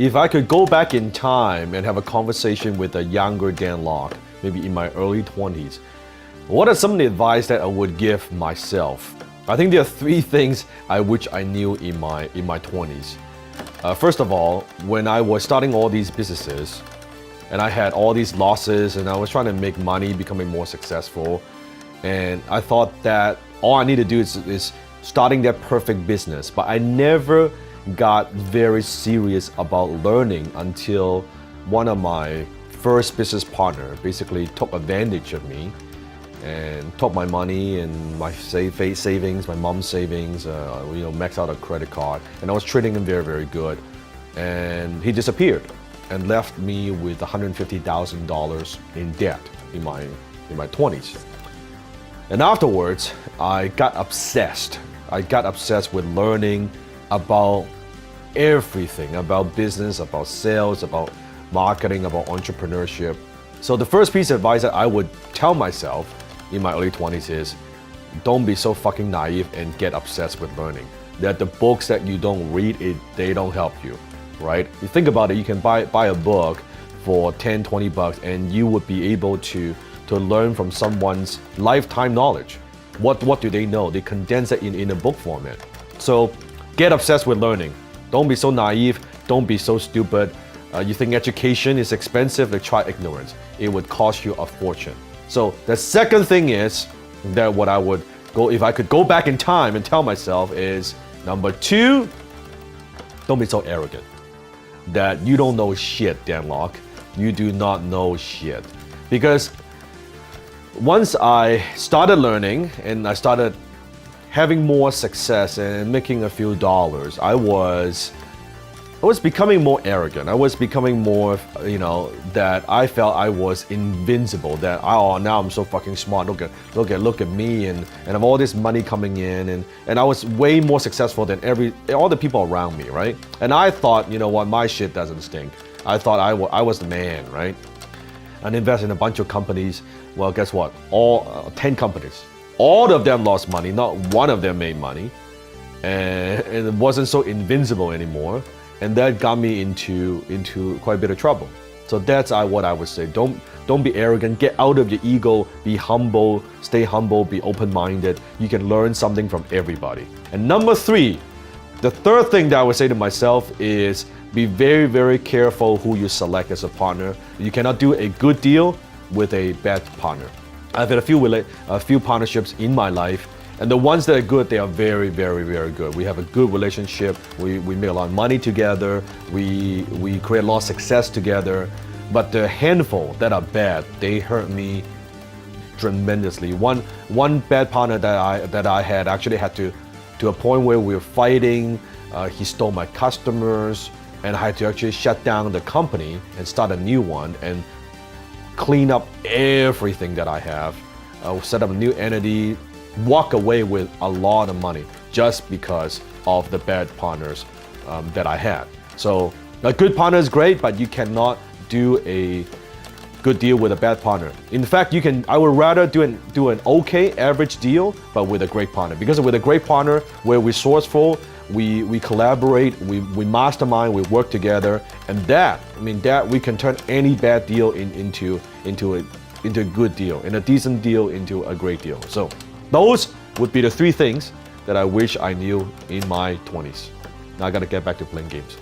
If I could go back in time and have a conversation with a younger Dan Lok, maybe in my early 20s, what are some of the advice that I would give myself? I think there are three things I wish I knew in my 20s. First of all, when I was starting all these businesses, and I had all these losses, and I was trying to make money, becoming more successful, and I thought that all I need to do is starting that perfect business. But I never got very serious about learning until one of my first business partner basically took advantage of me and took my money and my savings, my mom's savings, maxed out a credit card, and I was treating him very, very good. And he disappeared and left me with $150,000 in debt in my 20s. And afterwards, I got obsessed. I got obsessed with learning about everything, about business, about sales, about marketing, about entrepreneurship. So the first piece of advice that I would tell myself in my early 20s is, don't be so fucking naive and get obsessed with learning. That the books that you don't read, they don't help you, right? You think about it, you can buy a book for 10, 20 bucks and you would be able to learn from someone's lifetime knowledge. What do they know? They condense it in a book format. So get obsessed with learning. Don't be so naive, don't be so stupid. You think education is expensive, like try ignorance. It would cost you a fortune. So the second thing is that what I would go, if I could go back in time and tell myself is, number two, don't be so arrogant. That you don't know shit, Dan Lok. You do not know shit. Because once I started learning and I started having more success and making a few dollars, I was becoming more arrogant. I was becoming more, that I felt I was invincible. That now I'm so fucking smart. Look at me, and I have all this money coming in, and I was way more successful than all the people around me, right? And I thought, my shit doesn't stink. I thought I was the man, right? And invest in a bunch of companies. Well, guess what? All 10 companies. All of them lost money. Not one of them made money, and it wasn't so invincible anymore. And that got me into quite a bit of trouble. So that's what I would say. Don't be arrogant. Get out of your ego. Be humble. Stay humble. Be open-minded. You can learn something from everybody. And number three, the third thing that I would say to myself is be very, very careful who you select as a partner. You cannot do a good deal with a bad partner. I've had a few partnerships in my life. And the ones that are good, they are very, very, very good. We have a good relationship. We make a lot of money together. We create a lot of success together. But the handful that are bad, they hurt me tremendously. One bad partner that I had actually had to a point where we were fighting. He stole my customers, and I had to actually shut down the company and start a new one and clean up everything that I have. Set up a new entity. Walk away with a lot of money just because of the bad partners that I had. So a good partner is great, but you cannot do a good deal with a bad partner. In fact, I would rather do an okay average deal, but with a great partner. Because with a great partner, we're resourceful, we collaborate, we mastermind, we work together, and that we can turn any bad deal into a good deal, and a decent deal into a great deal. So those would be the three things that I wish I knew in my 20s. Now I gotta get back to playing games.